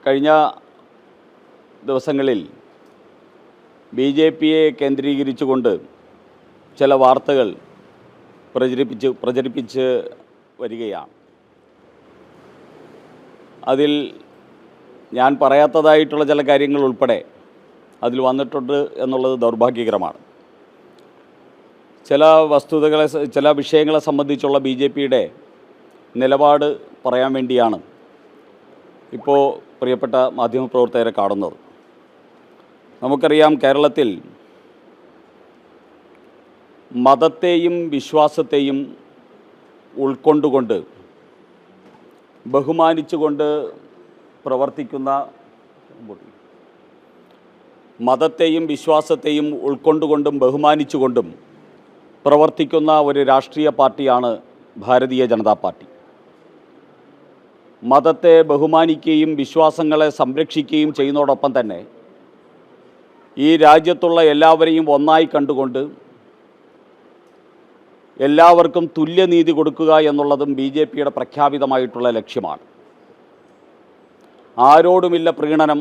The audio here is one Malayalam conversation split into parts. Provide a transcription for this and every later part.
കഴിഞ്ഞ ദിവസങ്ങളിൽ BJPയെ കേന്ദ്രീകരിച്ചുകൊണ്ട് ചില വാർത്തകൾ പ്രചരിപ്പിച്ച് വരികയാണ്. അതിൽ ഞാൻ പറയാത്തതായിട്ടുള്ള ചില കാര്യങ്ങൾ ഉൾപ്പെടെ അതിൽ വന്നിട്ടുണ്ട് എന്നുള്ളത് ദൗർഭാഗ്യകരമാണ്. ചില വിഷയങ്ങളെ സംബന്ധിച്ചുള്ള BJPയുടെ നിലപാട് പറയാൻ വേണ്ടിയാണ് ഇപ്പോൾ പ്രിയപ്പെട്ട മാധ്യമപ്രവർത്തകരെ കാണുന്നത്. നമുക്കറിയാം, കേരളത്തിൽ മതത്തെയും വിശ്വാസത്തെയും ഉൾക്കൊണ്ടുകൊണ്ട് ബഹുമാനിച്ചുകൊണ്ട് പ്രവർത്തിക്കുന്ന മതത്തെയും വിശ്വാസത്തെയും ഉൾക്കൊണ്ടുകൊണ്ടും ബഹുമാനിച്ചുകൊണ്ടും പ്രവർത്തിക്കുന്ന ഒരു രാഷ്ട്രീയ പാർട്ടിയാണ് ഭാരതീയ ജനതാ പാർട്ടി. മതത്തെ ബഹുമാനിക്കുകയും വിശ്വാസങ്ങളെ സംരക്ഷിക്കുകയും ചെയ്യുന്നതോടൊപ്പം തന്നെ ഈ രാജ്യത്തുള്ള എല്ലാവരെയും ഒന്നായി കണ്ടുകൊണ്ട് എല്ലാവർക്കും തുല്യനീതി കൊടുക്കുക എന്നുള്ളതും BJPയുടെ പ്രഖ്യാപിതമായിട്ടുള്ള ലക്ഷ്യമാണ്. ആരോടുമില്ല പ്രീണനം,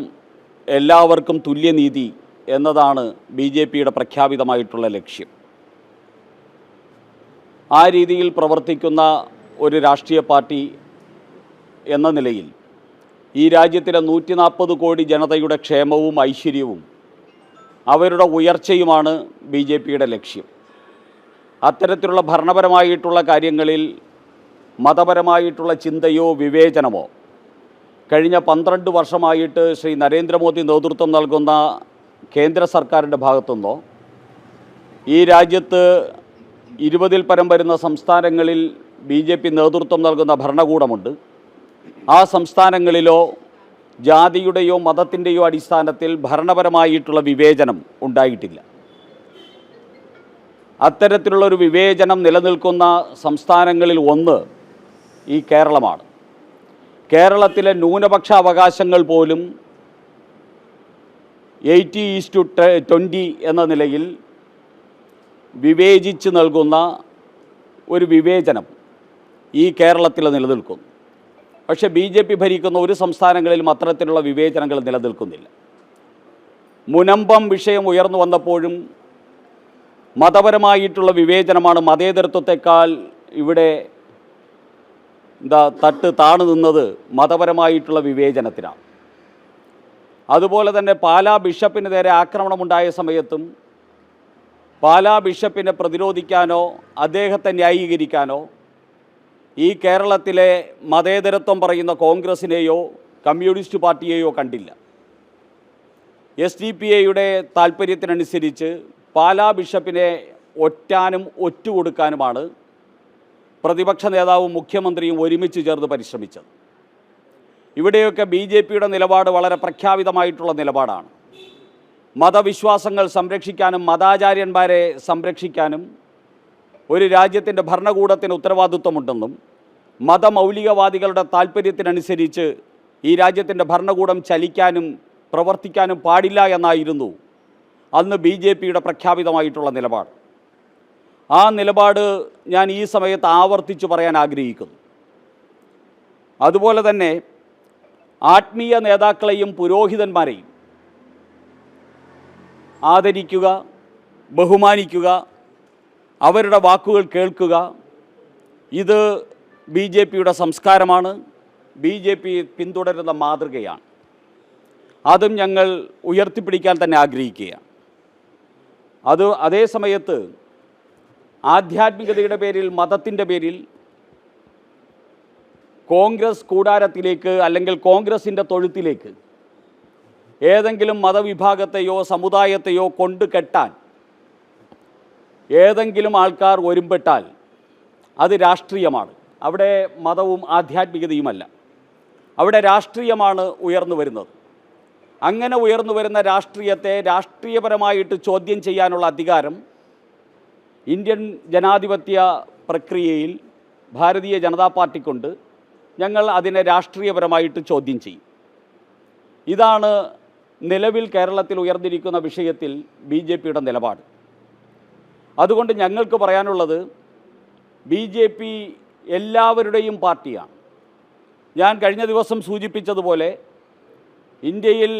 എല്ലാവർക്കും തുല്യനീതി എന്നതാണ് BJPയുടെ പ്രഖ്യാപിതമായിട്ടുള്ള ലക്ഷ്യം. ആ രീതിയിൽ പ്രവർത്തിക്കുന്ന ഒരു രാഷ്ട്രീയ പാർട്ടി എന്ന നിലയിൽ ഈ രാജ്യത്തിലെ 140 കോടി ജനതയുടെ ക്ഷേമവും ഐശ്വര്യവും അവരുടെ ഉയർച്ചയുമാണ് BJPയുടെ ലക്ഷ്യം. അത്തരത്തിലുള്ള ഭരണപരമായിട്ടുള്ള കാര്യങ്ങളിൽ മതപരമായിട്ടുള്ള ചിന്തയോ വിവേചനമോ കഴിഞ്ഞ 12 വർഷമായിട്ട് ശ്രീ നരേന്ദ്രമോദി നേതൃത്വം നൽകുന്ന കേന്ദ്ര സർക്കാരിൻ്റെ ഭാഗത്തുനിന്നോ ഈ രാജ്യത്ത് 20-ൽ പരം വരുന്ന സംസ്ഥാനങ്ങളിൽ BJP നേതൃത്വം നൽകുന്ന ഭരണകൂടമുണ്ട്. ആ സംസ്ഥാനങ്ങളിലോ ജാതിയുടെയോ മതത്തിൻ്റെയോ അടിസ്ഥാനത്തിൽ ഭരണപരമായിട്ടുള്ള വിവേചനം ഉണ്ടായിട്ടില്ല. അത്തരത്തിലുള്ളൊരു വിവേചനം നിലനിൽക്കുന്ന സംസ്ഥാനങ്ങളിൽ ഒന്ന് ഈ കേരളമാണ്. കേരളത്തിലെ ന്യൂനപക്ഷ അവകാശങ്ങൾ പോലും 80:20 എന്ന നിലയിൽ വിവേചിച്ച് നൽകുന്ന ഒരു വിവേചനം ഈ കേരളത്തിൽ നിലനിൽക്കുന്നു. പക്ഷേ BJP ഭരിക്കുന്ന ഒരു സംസ്ഥാനങ്ങളിലും അത്തരത്തിലുള്ള വിവേചനങ്ങൾ നിലനിൽക്കുന്നില്ല. മുനമ്പം വിഷയം ഉയർന്നു വന്നപ്പോഴും മതപരമായിട്ടുള്ള വിവേചനമാണ്. മതേതരത്വത്തെക്കാൾ ഇവിടെ തട്ട് താണു നിന്നത് മതപരമായിട്ടുള്ള വിവേചനത്തിനാണ്. അതുപോലെ തന്നെ പാലാ ബിഷപ്പിന് നേരെ ആക്രമണമുണ്ടായ സമയത്തും പാലാ ബിഷപ്പിനെ പ്രതിരോധിക്കാനോ അദ്ദേഹത്തെ ന്യായീകരിക്കാനോ ഈ കേരളത്തിലെ മതേതരത്വം പറയുന്ന കോൺഗ്രസിനെയോ കമ്മ്യൂണിസ്റ്റ് പാർട്ടിയെയോ കണ്ടില്ല. SDPIയുടെ താല്പര്യത്തിനനുസരിച്ച് പാലാ ബിഷപ്പിനെ ഒറ്റാനും ഒറ്റുകൊടുക്കാനുമാണ് പ്രതിപക്ഷ നേതാവും മുഖ്യമന്ത്രിയും ഒരുമിച്ച് ചേർന്ന് പരിശ്രമിച്ചത്. ഇവിടെയൊക്കെ BJPയുടെ നിലപാട് വളരെ പ്രഖ്യാപിതമായിട്ടുള്ള നിലപാടാണ്. മതവിശ്വാസങ്ങൾ സംരക്ഷിക്കാനും മതാചാര്യന്മാരെ സംരക്ഷിക്കാനും ഒരു രാജ്യത്തിൻ്റെ ഭരണകൂടത്തിന് ഉത്തരവാദിത്വമുണ്ടെന്നും മതമൗലികവാദികളുടെ താല്പര്യത്തിനനുസരിച്ച് ഈ രാജ്യത്തിൻ്റെ ഭരണകൂടം ചലിക്കാനും പ്രവർത്തിക്കാനും പാടില്ല എന്നായിരുന്നു അന്ന് BJPയുടെ പ്രഖ്യാപിതമായിട്ടുള്ള നിലപാട്. ആ നിലപാട് ഞാൻ ഈ സമയത്ത് ആവർത്തിച്ച് പറയാൻ ആഗ്രഹിക്കുന്നു. അതുപോലെ തന്നെ ആത്മീയ നേതാക്കളെയും പുരോഹിതന്മാരെയും ആദരിക്കുക, ബഹുമാനിക്കുക, അവരുടെ വാക്കുകൾ കേൾക്കുക, ഇത് BJPയുടെ സംസ്കാരമാണ്, BJP പിന്തുടരുന്ന മാതൃകയാണ്. അതും ഞങ്ങൾ ഉയർത്തിപ്പിടിക്കാൻ തന്നെ ആഗ്രഹിക്കുകയാണ്. അതേ സമയത്ത് ആധ്യാത്മികതയുടെ പേരിൽ, മതത്തിൻ്റെ പേരിൽ കോൺഗ്രസ് കൂടാരത്തിലേക്ക് അല്ലെങ്കിൽ കോൺഗ്രസിൻ്റെ തൊഴുത്തിലേക്ക് ഏതെങ്കിലും മതവിഭാഗത്തെയോ സമുദായത്തെയോ കൊണ്ട് കെട്ടാൻ ഏതെങ്കിലും ആൾക്കാർ ഒരുമ്പെട്ടാൽ അത് രാഷ്ട്രീയമാണ്. അവിടെ മതവും ആധ്യാത്മികതയുമല്ല, അവിടെ രാഷ്ട്രീയമാണ് ഉയർന്നു വരുന്നത്. അങ്ങനെ ഉയർന്നു വരുന്ന രാഷ്ട്രീയത്തെ രാഷ്ട്രീയപരമായിട്ട് ചോദ്യം ചെയ്യാനുള്ള അധികാരം ഇന്ത്യൻ ജനാധിപത്യ പ്രക്രിയയിൽ ഭാരതീയ ജനതാ പാർട്ടിക്കുണ്ട്. ഞങ്ങൾ അതിനെ രാഷ്ട്രീയപരമായിട്ട് ചോദ്യം ചെയ്യും. ഇതാണ് നിലവിൽ കേരളത്തിൽ ഉയർന്നിരിക്കുന്ന വിഷയത്തിൽ BJPയുടെ നിലപാട്. അതുകൊണ്ട് ഞങ്ങൾക്ക് പറയാനുള്ളത്, BJP എല്ലാവരുടെയും പാർട്ടിയാണ്. ഞാൻ കഴിഞ്ഞ ദിവസം സൂചിപ്പിച്ചതുപോലെ ഇന്ത്യയിൽ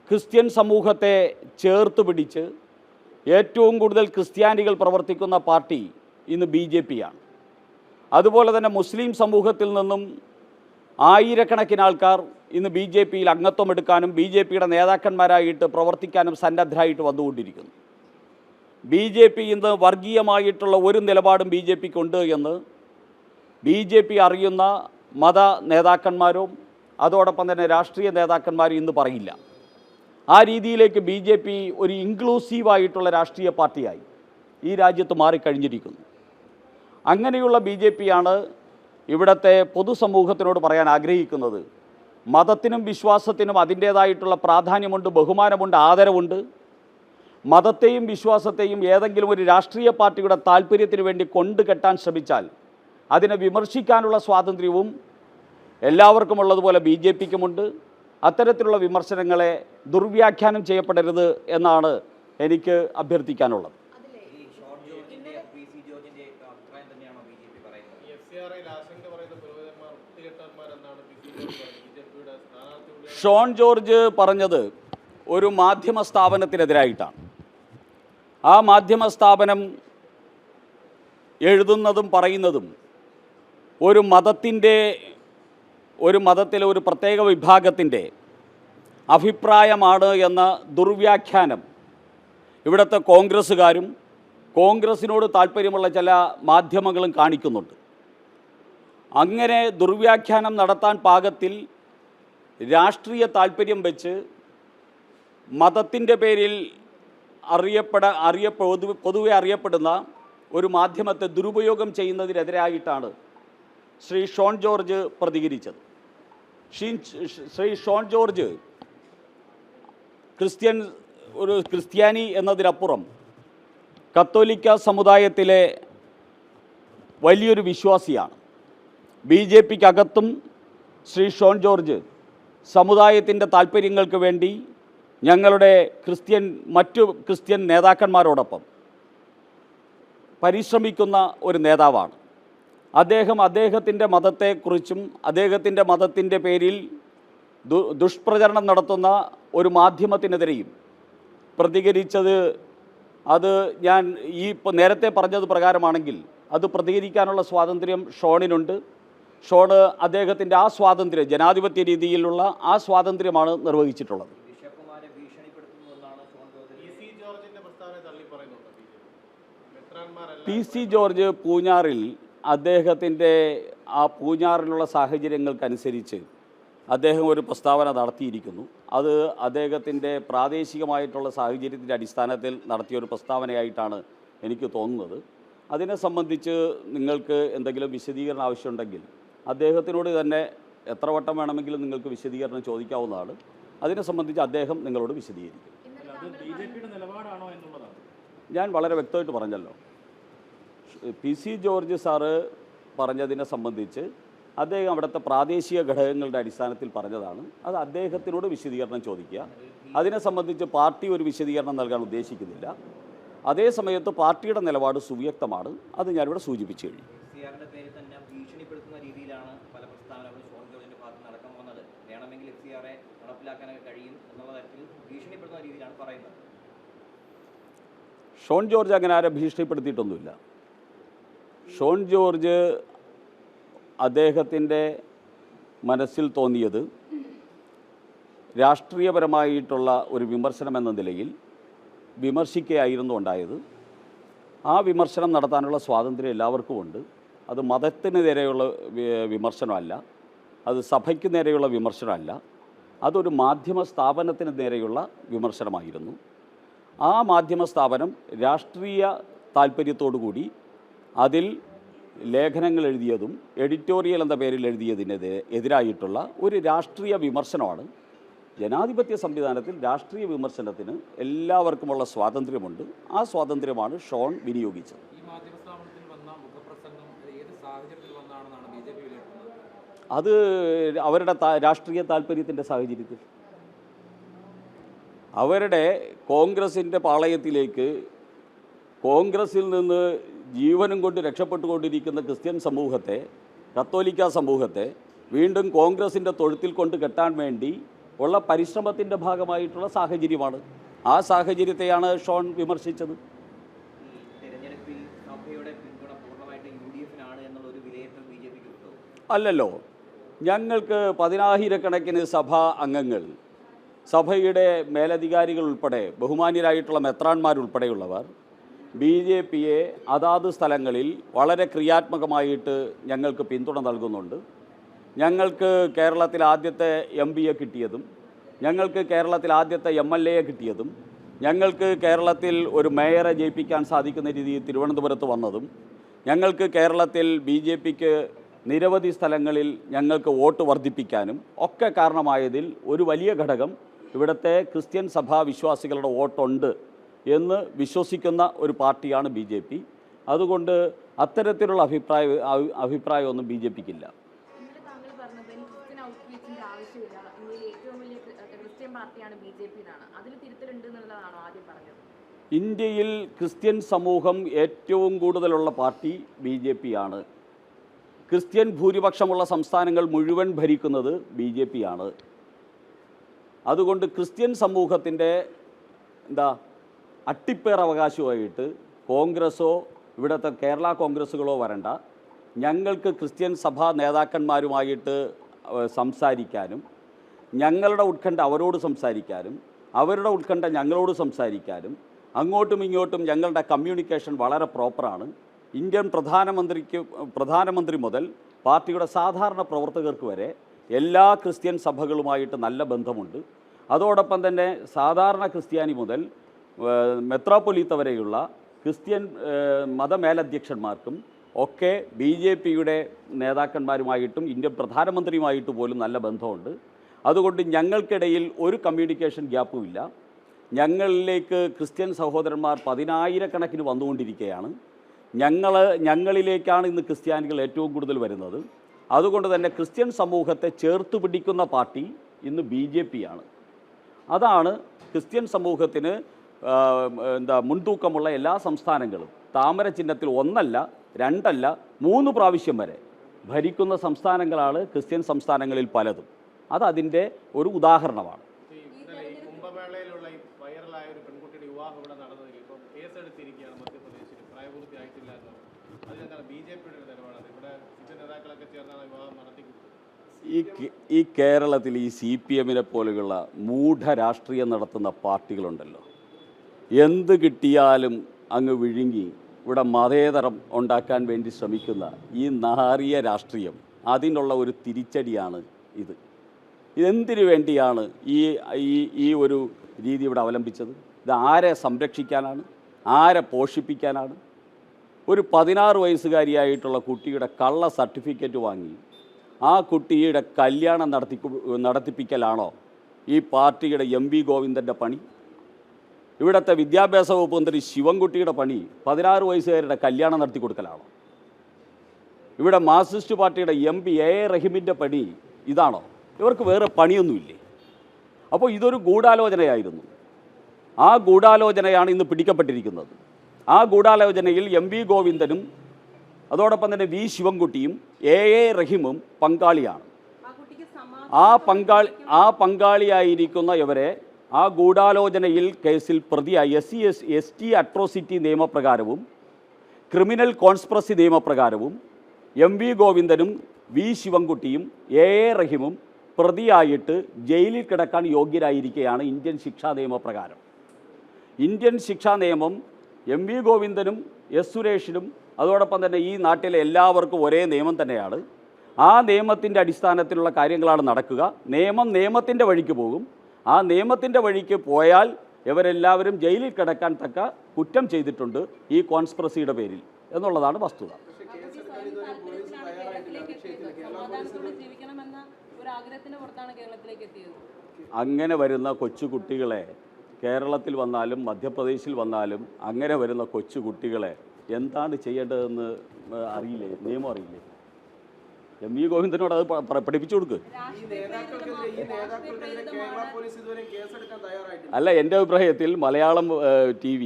ക്രിസ്ത്യൻ സമൂഹത്തെ ചേർത്ത് പിടിച്ച് ഏറ്റവും കൂടുതൽ ക്രിസ്ത്യാനികൾ പ്രവർത്തിക്കുന്ന പാർട്ടി ഇന്ന് BJP ആണ്. അതുപോലെ തന്നെ മുസ്ലിം സമൂഹത്തിൽ നിന്നും ആയിരക്കണക്കിന് ആൾക്കാർ ഇന്ന് BJPയിൽ അംഗത്വം എടുക്കാനും BJPയുടെ നേതാക്കന്മാരായിട്ട് പ്രവർത്തിക്കാനും സന്നദ്ധരായിട്ട് വന്നുകൊണ്ടിരിക്കുന്നു. BJP ഇന്ന് വർഗീയമായിട്ടുള്ള ഒരു നിലപാടും BJPക്കുണ്ട് എന്ന് BJP അറിയുന്ന മത നേതാക്കന്മാരും അതോടൊപ്പം തന്നെ രാഷ്ട്രീയ നേതാക്കന്മാരും ഇന്ന് പറയില്ല. ആ രീതിയിലേക്ക് BJP ഒരു ഇൻക്ലൂസീവായിട്ടുള്ള രാഷ്ട്രീയ പാർട്ടിയായി ഈ രാജ്യത്ത് മാറിക്കഴിഞ്ഞിരിക്കുന്നു. അങ്ങനെയുള്ള BJPയാണ് ഇവിടുത്തെ പൊതുസമൂഹത്തിനോട് പറയാൻ ആഗ്രഹിക്കുന്നത്. മതത്തിനും വിശ്വാസത്തിനും അതിൻ്റേതായിട്ടുള്ള പ്രാധാന്യമുണ്ട്, ബഹുമാനമുണ്ട്, ആദരവുണ്ട്. മതത്തെയും വിശ്വാസത്തെയും ഏതെങ്കിലും ഒരു രാഷ്ട്രീയ പാർട്ടിയുടെ താല്പര്യത്തിന് വേണ്ടി കൊണ്ടുകെട്ടാൻ ശ്രമിച്ചാൽ അതിനെ വിമർശിക്കാനുള്ള സ്വാതന്ത്ര്യവും എല്ലാവർക്കും ഉള്ളതുപോലെ BJPക്കുമുണ്ട്. അത്തരത്തിലുള്ള വിമർശനങ്ങളെ ദുർവ്യാഖ്യാനം ചെയ്യപ്പെടരുത് എന്നാണ് എനിക്ക് അഭ്യർത്ഥിക്കാനുള്ളത്. ഷോൺ ജോർജ് പറഞ്ഞത് ഒരു മാധ്യമ സ്ഥാപനത്തിനെതിരായിട്ടാണ്. ആ മാധ്യമ സ്ഥാപനം എഴുതുന്നതും പറയുന്നതും ഒരു മതത്തിലെ ഒരു പ്രത്യേക വിഭാഗത്തിൻ്റെ അഭിപ്രായമാണ് എന്ന ദുർവ്യാഖ്യാനം ഇവിടുത്തെ കോൺഗ്രസ്സുകാരും കോൺഗ്രസ്സിനോട് താല്പര്യമുള്ള ചില മാധ്യമങ്ങളും കാണിക്കുന്നുണ്ട്. അങ്ങനെ ദുർവ്യാഖ്യാനം നടത്താൻ പാകത്തിൽ രാഷ്ട്രീയ താല്പര്യം വെച്ച് മതത്തിൻ്റെ പേരിൽ പൊതുവെ അറിയപ്പെടുന്ന ഒരു മാധ്യമത്തെ ദുരുപയോഗം ചെയ്യുന്നതിനെതിരായിട്ടാണ് ശ്രീ ഷോൺ ജോർജ് പ്രതികരിച്ചത്. ശ്രീ ഷോൺ ജോർജ് ക്രിസ്ത്യാനി എന്നതിനപ്പുറം കത്തോലിക്ക സമുദായത്തിലെ വലിയൊരു വിശ്വാസിയാണ്. BJPക്കകത്തും ശ്രീ ഷോൺ ജോർജ് സമുദായത്തിൻ്റെ താല്പര്യങ്ങൾക്ക് വേണ്ടി ഞങ്ങളുടെ മറ്റു ക്രിസ്ത്യൻ നേതാക്കന്മാരോടൊപ്പം പരിശ്രമിക്കുന്ന ഒരു നേതാവാണ്. അദ്ദേഹത്തിൻ്റെ മതത്തെക്കുറിച്ചും അദ്ദേഹത്തിൻ്റെ മതത്തിൻ്റെ പേരിൽ ദുഷ്പ്രചരണം നടത്തുന്ന ഒരു മാധ്യമത്തിനെതിരെയും പ്രതികരിച്ചത് അത് ഞാൻ നേരത്തെ പറഞ്ഞത് പ്രകാരമാണെങ്കിൽ അത് പ്രതികരിക്കാനുള്ള സ്വാതന്ത്ര്യം ഷോണിനുണ്ട്. ഷോണ് അദ്ദേഹത്തിൻ്റെ ആ സ്വാതന്ത്ര്യം, ജനാധിപത്യ രീതിയിലുള്ള ആ സ്വാതന്ത്ര്യമാണ് നിർവഹിച്ചിട്ടുള്ളത്. PC ജോർജ് പൂഞ്ഞാറിൽ അദ്ദേഹത്തിൻ്റെ ആ പൂഞ്ഞാറിലുള്ള സാഹചര്യങ്ങൾക്കനുസരിച്ച് അദ്ദേഹം ഒരു പ്രസ്താവന നടത്തിയിരിക്കുന്നു. അത് അദ്ദേഹത്തിൻ്റെ പ്രാദേശികമായിട്ടുള്ള സാഹചര്യത്തിൻ്റെ അടിസ്ഥാനത്തിൽ നടത്തിയൊരു പ്രസ്താവനയായിട്ടാണ് എനിക്ക് തോന്നുന്നത്. അതിനെ സംബന്ധിച്ച് നിങ്ങൾക്ക് എന്തെങ്കിലും വിശദീകരണം ആവശ്യമുണ്ടെങ്കിൽ അദ്ദേഹത്തിനോട് തന്നെ എത്ര വട്ടം വേണമെങ്കിലും നിങ്ങൾക്ക് വിശദീകരണം ചോദിക്കാവുന്നതാണ്. അതിനെ സംബന്ധിച്ച് അദ്ദേഹം നിങ്ങളോട് വിശദീകരിക്കും. ഞാൻ വളരെ വ്യക്തമായിട്ട് പറഞ്ഞല്ലോ. PC ജോർജ് സാറ് പറഞ്ഞതിനെ സംബന്ധിച്ച് അദ്ദേഹം അവിടുത്തെ പ്രാദേശിക ഘടകങ്ങളുടെ അടിസ്ഥാനത്തിൽ പറഞ്ഞതാണ്. അത് അദ്ദേഹത്തിനോട് വിശദീകരണം ചോദിക്കുക. അതിനെ സംബന്ധിച്ച് പാർട്ടി ഒരു വിശദീകരണം നൽകാൻ ഉദ്ദേശിക്കുന്നില്ല. അതേ സമയത്ത് പാർട്ടിയുടെ നിലപാട് സുവ്യക്തമാണ്. അത് ഞാനിവിടെ സൂചിപ്പിച്ചു കഴിഞ്ഞു. ഷോൺ ജോർജ് അങ്ങനെ ആരെ ഭീഷണിപ്പെടുത്തിയിട്ടൊന്നുമില്ല. ഷോൺ ജോർജ് അദ്ദേഹത്തിൻ്റെ മനസ്സിൽ തോന്നിയത് രാഷ്ട്രീയപരമായിട്ടുള്ള ഒരു വിമർശനം എന്ന നിലയിൽ വിമർശിക്കുകയായിരുന്നു ഉണ്ടായത്. ആ വിമർശനം നടത്താനുള്ള സ്വാതന്ത്ര്യം എല്ലാവർക്കും ഉണ്ട്. അത് മതത്തിന് നേരെയുള്ള വിമർശനമല്ല, അത് സഭയ്ക്ക് നേരെയുള്ള വിമർശനമല്ല, അതൊരു മാധ്യമ സ്ഥാപനത്തിന് നേരെയുള്ള വിമർശനമായിരുന്നു. ആ മാധ്യമ സ്ഥാപനം രാഷ്ട്രീയ താല്പര്യത്തോടു കൂടി അതിൽ ലേഖനങ്ങൾ എഴുതിയതും എഡിറ്റോറിയൽ എന്ന പേരിൽ എതിരായിട്ടുള്ള ഒരു രാഷ്ട്രീയ വിമർശനമാണ്. ജനാധിപത്യ സംവിധാനത്തിൽ രാഷ്ട്രീയ വിമർശനത്തിന് എല്ലാവർക്കുമുള്ള സ്വാതന്ത്ര്യമുണ്ട്. ആ സ്വാതന്ത്ര്യമാണ് ഷോൺ വിനിയോഗിച്ചത്. അത് അവരുടെ രാഷ്ട്രീയ താല്പര്യത്തിൻ്റെ സാഹചര്യത്തിൽ അവരുടെ കോൺഗ്രസിൻ്റെ പാളയത്തിലേക്ക് കോൺഗ്രസിൽ നിന്ന് ജീവനും കൊണ്ട് രക്ഷപ്പെട്ടുകൊണ്ടിരിക്കുന്ന ക്രിസ്ത്യൻ സമൂഹത്തെ, കത്തോലിക്ക സമൂഹത്തെ വീണ്ടും കോൺഗ്രസിൻ്റെ തൊഴുത്തിൽ കൊണ്ട് കെട്ടാൻ വേണ്ടി ഉള്ള പരിശ്രമത്തിൻ്റെ ഭാഗമായിട്ടുള്ള സാഹചര്യമാണ്. ആ സാഹചര്യത്തെയാണ് ഷോൺ വിമർശിച്ചത്. അല്ലല്ലോ, ഞങ്ങൾക്ക് 10,000-കണക്കിന് സഭാ അംഗങ്ങൾ, സഭയുടെ മേലധികാരികൾ ഉൾപ്പെടെ, ബഹുമാന്യരായിട്ടുള്ള മെത്രാന്മാരുൾപ്പെടെയുള്ളവർ BJPയെ അതാത് സ്ഥലങ്ങളിൽ വളരെ ക്രിയാത്മകമായിട്ട് ഞങ്ങൾക്ക് പിന്തുണ നൽകുന്നുണ്ട്. ഞങ്ങൾക്ക് കേരളത്തിൽ ആദ്യത്തെ MP-യെ കിട്ടിയതും, ഞങ്ങൾക്ക് കേരളത്തിൽ ആദ്യത്തെ MLA-യെ കിട്ടിയതും, ഞങ്ങൾക്ക് കേരളത്തിൽ ഒരു മേയറെ ജയിപ്പിക്കാൻ സാധിക്കുന്ന രീതിയിൽ തിരുവനന്തപുരത്ത് വന്നതും, ഞങ്ങൾക്ക് കേരളത്തിൽ BJPക്ക് നിരവധി സ്ഥലങ്ങളിൽ ഞങ്ങൾക്ക് വോട്ട് വർദ്ധിപ്പിക്കാനും ഒക്കെ കാരണമായതിൽ ഒരു വലിയ ഘടകം ഇവിടുത്തെ ക്രിസ്ത്യൻ സഭാ വിശ്വാസികളുടെ വോട്ടുണ്ട് എന്ന് വിശ്വസിക്കുന്ന ഒരു പാർട്ടിയാണ് BJP. അതുകൊണ്ട് അത്തരത്തിലുള്ള അഭിപ്രായമൊന്നും BJPക്കില്ല. ഇന്ത്യയിൽ ക്രിസ്ത്യൻ സമൂഹം ഏറ്റവും കൂടുതലുള്ള പാർട്ടി BJPയാണ്. ക്രിസ്ത്യൻ ഭൂരിപക്ഷമുള്ള സംസ്ഥാനങ്ങൾ മുഴുവൻ ഭരിക്കുന്നത് BJPയാണ്. അതുകൊണ്ട് ക്രിസ്ത്യൻ സമൂഹത്തിൻ്റെ അട്ടിപ്പേർ അവകാശമായിട്ട് കോൺഗ്രസ്സോ ഇവിടുത്തെ കേരള കോൺഗ്രസ്സുകളോ വരണ്ട. ഞങ്ങൾക്ക് ക്രിസ്ത്യൻ സഭാ നേതാക്കന്മാരുമായിട്ട് സംസാരിക്കാനും, ഞങ്ങളുടെ ഉത്കണ്ഠ അവരോട് സംസാരിക്കാനും, അവരുടെ ഉത്കണ്ഠ ഞങ്ങളോട് സംസാരിക്കാനും, അങ്ങോട്ടും ഇങ്ങോട്ടും ഞങ്ങളുടെ കമ്മ്യൂണിക്കേഷൻ വളരെ പ്രോപ്പറാണ്. ഇന്ത്യൻ പ്രധാനമന്ത്രി മുതൽ പാർട്ടിയുടെ സാധാരണ പ്രവർത്തകർക്ക് വരെ എല്ലാ ക്രിസ്ത്യൻ സഭകളുമായിട്ട് നല്ല ബന്ധമുണ്ട്. അതോടൊപ്പം തന്നെ സാധാരണ ക്രിസ്ത്യാനി മുതൽ മെത്രാപ്പൊലീത്ത വരെയുള്ള ക്രിസ്ത്യൻ മതമേലധ്യക്ഷന്മാർക്കും ഒക്കെ BJPയുടെ നേതാക്കന്മാരുമായിട്ടും ഇന്ത്യൻ പ്രധാനമന്ത്രിയുമായിട്ട് പോലും നല്ല ബന്ധമുണ്ട്. അതുകൊണ്ട് ഞങ്ങൾക്കിടയിൽ ഒരു കമ്മ്യൂണിക്കേഷൻ ഗ്യാപ്പുമില്ല. ഞങ്ങളിലേക്ക് ക്രിസ്ത്യൻ സഹോദരന്മാർ 10,000-കണക്കിന് വന്നുകൊണ്ടിരിക്കുകയാണ്. ഞങ്ങളിലേക്കാണ് ഇന്ന് ക്രിസ്ത്യാനികൾ ഏറ്റവും കൂടുതൽ വരുന്നത്. അതുകൊണ്ട് തന്നെ ക്രിസ്ത്യൻ സമൂഹത്തെ ചേർത്ത് പിടിക്കുന്ന പാർട്ടി ഇന്ന് BJPയാണ്. അതാണ് ക്രിസ്ത്യൻ സമൂഹത്തിന് മുൻതൂക്കമുള്ള എല്ലാ സംസ്ഥാനങ്ങളും താമര ചിഹ്നത്തിൽ 1 അല്ല 2 അല്ല 3 പ്രാവശ്യം വരെ ഭരിക്കുന്ന സംസ്ഥാനങ്ങളാണ് ക്രിസ്ത്യൻ സംസ്ഥാനങ്ങളിൽ പലതും. അതതിൻ്റെ ഒരു ഉദാഹരണമാണ്. ഈ കേരളത്തിൽ ഈ CPM-നെ പോലെയുള്ള മൂഢരാഷ്ട്രീയം നടത്തുന്ന പാർട്ടികളുണ്ടല്ലോ, എന്ത് കിട്ടിയാലും അങ്ങ് വിഴുങ്ങി ഇവിടെ മതേതരം ഉണ്ടാക്കാൻ വേണ്ടി ശ്രമിക്കുന്ന ഈ നാറിയ രാഷ്ട്രീയം, അതിനുള്ള ഒരു തിരിച്ചടിയാണ് ഇത്. ഇതെന്തിനു വേണ്ടിയാണ് ഈ ഒരു രീതി ഇവിടെ അവലംബിച്ചത്? ഇത് ആരെ സംരക്ഷിക്കാനാണ്? ആരെ പോഷിപ്പിക്കാനാണ്? ഒരു 16 വയസ്സുകാരിയായിട്ടുള്ള കുട്ടിയുടെ കള്ള സർട്ടിഫിക്കറ്റ് വാങ്ങി ആ കുട്ടിയുടെ കല്യാണം നടത്തിപ്പിക്കലാണോ ഈ പാർട്ടിയുടെ MP ഗോവിന്ദൻ്റെ പണി? ഇവിടുത്തെ വിദ്യാഭ്യാസ വകുപ്പ് മന്ത്രി ശിവൻകുട്ടിയുടെ പണി 16 വയസ്സുകാരുടെ കല്യാണം നടത്തി കൊടുക്കലാണോ? ഇവിടെ മാർക്സിസ്റ്റ് പാർട്ടിയുടെ MP A.A. റഹീമിൻ്റെ പണി ഇതാണോ? ഇവർക്ക് വേറെ പണിയൊന്നുമില്ലേ? അപ്പോൾ ഇതൊരു ഗൂഢാലോചനയായിരുന്നു. ആ ഗൂഢാലോചനയാണ് ഇന്ന് പിടിക്കപ്പെട്ടിരിക്കുന്നത്. ആ ഗൂഢാലോചനയിൽ MP ഗോവിന്ദനും അതോടൊപ്പം തന്നെ V. ശിവൻകുട്ടിയും A.A. റഹീമും പങ്കാളിയാണ്. ആ പങ്കാളിയായിരിക്കുന്ന ഇവരെ ആ ഗൂഢാലോചനയിൽ കേസിൽ പ്രതിയായി SC/ST അട്രോസിറ്റി നിയമപ്രകാരവും ക്രിമിനൽ കോൺസ്പിറസി നിയമപ്രകാരവും MP ഗോവിന്ദനും V. ശിവൻകുട്ടിയും A.A. റഹീമും പ്രതിയായിട്ട് ജയിലിൽ കിടക്കാൻ യോഗ്യരായിരിക്കുകയാണ് ഇന്ത്യൻ ശിക്ഷാ നിയമപ്രകാരം. ഇന്ത്യൻ ശിക്ഷാ നിയമം MP ഗോവിന്ദനും S. സുരേഷിനും അതോടൊപ്പം തന്നെ ഈ നാട്ടിലെ എല്ലാവർക്കും ഒരേ നിയമം തന്നെയാണ്. ആ നിയമത്തിൻ്റെ അടിസ്ഥാനത്തിലുള്ള കാര്യങ്ങളാണ് നടക്കുക. നിയമത്തിൻ്റെ വഴിക്ക് പോകും. ആ നിയമത്തിൻ്റെ വഴിക്ക് പോയാൽ ഇവരെല്ലാവരും ജയിലിൽ കിടക്കാൻ തക്ക കുറ്റം ചെയ്തിട്ടുണ്ട് ഈ കോൺസ്പിറസിയുടെ പേരിൽ എന്നുള്ളതാണ് വസ്തുത. അങ്ങനെ വരുന്ന കൊച്ചുകുട്ടികളെ കേരളത്തിൽ വന്നാലും മധ്യപ്രദേശിൽ വന്നാലും അങ്ങനെ വരുന്ന കൊച്ചുകുട്ടികളെ എന്താണ് ചെയ്യേണ്ടതെന്ന് അറിയില്ലേ? നിയമം അറിയില്ലേ? MP ഗോവിന്ദനോട് അത് പഠിപ്പിച്ചു കൊടുക്ക്. അല്ല, എൻ്റെ അഭിപ്രായത്തിൽ മലയാളം TV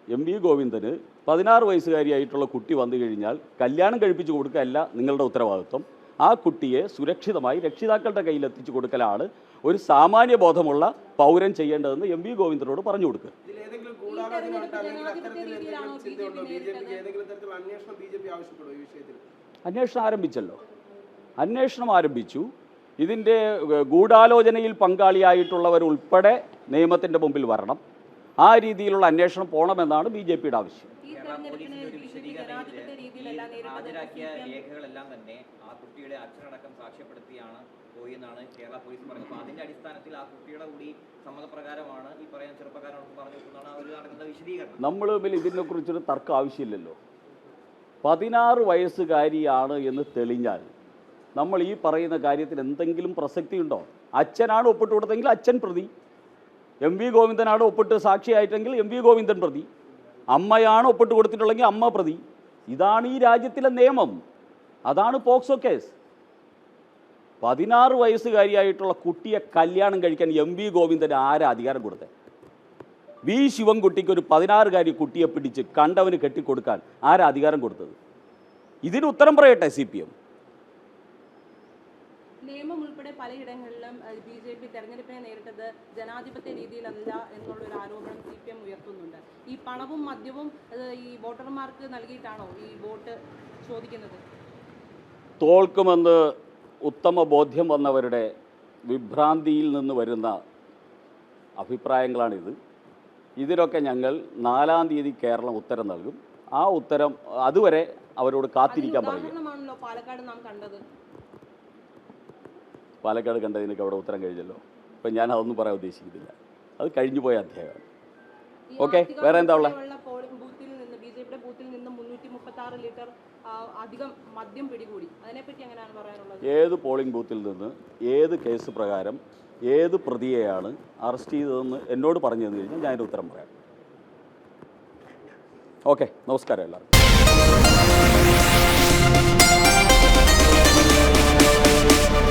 MP ഗോവിന്ദന് 16 വയസ്സുകാരിയായിട്ടുള്ള കുട്ടി വന്നു കഴിഞ്ഞാൽ കല്യാണം കഴിപ്പിച്ച് കൊടുക്കുകയല്ല നിങ്ങളുടെ ഉത്തരവാദിത്വം. ആ കുട്ടിയെ സുരക്ഷിതമായി രക്ഷിതാക്കളുടെ കയ്യിൽ എത്തിച്ചു കൊടുക്കലാണ് ഒരു സാമാന്യ ബോധമുള്ള പൗരൻ ചെയ്യേണ്ടതെന്ന് എം വി ഗോവിന്ദനോട് പറഞ്ഞു കൊടുക്കുക. അന്വേഷണം ആരംഭിച്ചല്ലോ, അന്വേഷണം ആരംഭിച്ചു. ഇതിൻ്റെ ഗൂഢാലോചനയിൽ പങ്കാളിയായിട്ടുള്ളവരുൾപ്പെടെ നിയമത്തിൻ്റെ മുമ്പിൽ വരണം. ആ രീതിയിലുള്ള അന്വേഷണം പോകണമെന്നാണ് BJPയുടെ ആവശ്യം. ഹാജരാക്കിയ രേഖകളെല്ലാം തന്നെ ആ കുട്ടിയുടെ അച്ഛനടക്കം സാക്ഷ്യപ്പെടുത്തിയാണ് പോയെന്നാണ് കേരള പോലീസ് പറഞ്ഞത്. അതിന്റെ അടിസ്ഥാനത്തിൽ ആ കുട്ടിയുടെ കൂടി സമ്മതപ്രകാരമാണ് ഈ പറയുന്ന ചെറുപ്പക്കാരനോട് പറഞ്ഞു കൊടുക്കുന്നതാണ് അവർ നടക്കുന്ന വിശദീകരണം. നമ്മൾ തമ്മിൽ ഇതിനെക്കുറിച്ചൊരു തർക്കം ആവശ്യമില്ലല്ലോ. 16 വയസ്സുകാരിയാണ് എന്ന് തെളിഞ്ഞാൽ നമ്മൾ ഈ പറയുന്ന കാര്യത്തിൽ എന്തെങ്കിലും പ്രസക്തി ഉണ്ടോ? അച്ഛനാണ് ഒപ്പിട്ട് കൊടുത്തെങ്കിൽ അച്ഛൻ പ്രതി, എം വി ഗോവിന്ദനാണ് ഒപ്പിട്ട് സാക്ഷിയായിട്ടെങ്കിൽ എം വി ഗോവിന്ദൻ പ്രതി, അമ്മയാണ് ഒപ്പിട്ട് കൊടുത്തിട്ടുള്ളെങ്കിൽ അമ്മ പ്രതി. ഇതാണ് ഈ രാജ്യത്തിലെ നിയമം, അതാണ് പോക്സോ കേസ്. 16 വയസ്സുകാരിയായിട്ടുള്ള കുട്ടിയെ കല്യാണം കഴിക്കാൻ എം വി ഗോവിന്ദന് ആരാ അധികാരം കൊടുത്തത്? വി ശിവൻകുട്ടിക്ക് ഒരു 16-കാരി കുട്ടിയെ പിടിച്ച് കണ്ടവന് കെട്ടിക്കൊടുക്കാൻ ആരാ അധികാരം കൊടുത്തത്? ഇതിന് ഉത്തരം പറയട്ടെ CPM. നിയമം ഉൾപ്പെടെ പലയിടങ്ങളിലും BJP തെരഞ്ഞെടുപ്പിനെ നേരിട്ടത് ജനാധിപത്യ രീതിയിലല്ല എന്നുള്ളൊരു ആരോപണം CPM ഉയർത്തുന്നുണ്ട്. ഈ പണവും മദ്യവും ഈ വോട്ടർമാർക്ക് നൽകിയിട്ടാണോ ഈ വോട്ട് ചോദിക്കുന്നത്? തോൽക്കുമെന്ന് ഉത്തമ ബോധ്യം വന്നവരുടെ വിഭ്രാന്തിയിൽ നിന്ന് വരുന്ന അഭിപ്രായങ്ങളാണിത്. ഇതിനൊക്കെ ഞങ്ങൾ 4-ാം തീയതി കേരളം ഉത്തരം നൽകും. ആ ഉത്തരം അതുവരെ അവരോട് കാത്തിരിക്കാൻ പറയും. പാലക്കാട് നാം കണ്ടത്, പാലക്കാട് കണ്ടതിനൊക്കെ അവിടെ ഉത്തരം കഴിഞ്ഞല്ലോ. ഇപ്പം ഞാൻ അതൊന്നും പറയാൻ ഉദ്ദേശിക്കുന്നില്ല, അത് കഴിഞ്ഞു പോയ അധ്യായമാണ്. ഓക്കെ, വേറെ എന്താ ഉള്ളത്? BJPയുടെ ബൂത്തിൽ നിന്ന് 336 ലിറ്റർ അധികം മദ്യം പിടികൂടി. അതിനെപ്പറ്റി എങ്ങനെയാണ് പറയാനുള്ളത്? ഏത് പോളിംഗ് ബൂത്തിൽ നിന്ന് ഏത് കേസ് പ്രകാരം ഏത് പ്രതിയെയാണ് അറസ്റ്റ് ചെയ്തതെന്ന് എന്നോട് പറഞ്ഞു തന്നു കഴിഞ്ഞാൽ ഞാൻ അതിൻ്റെ ഉത്തരം പറയാം. ഓക്കെ, നമസ്കാരം എല്ലാവർക്കും.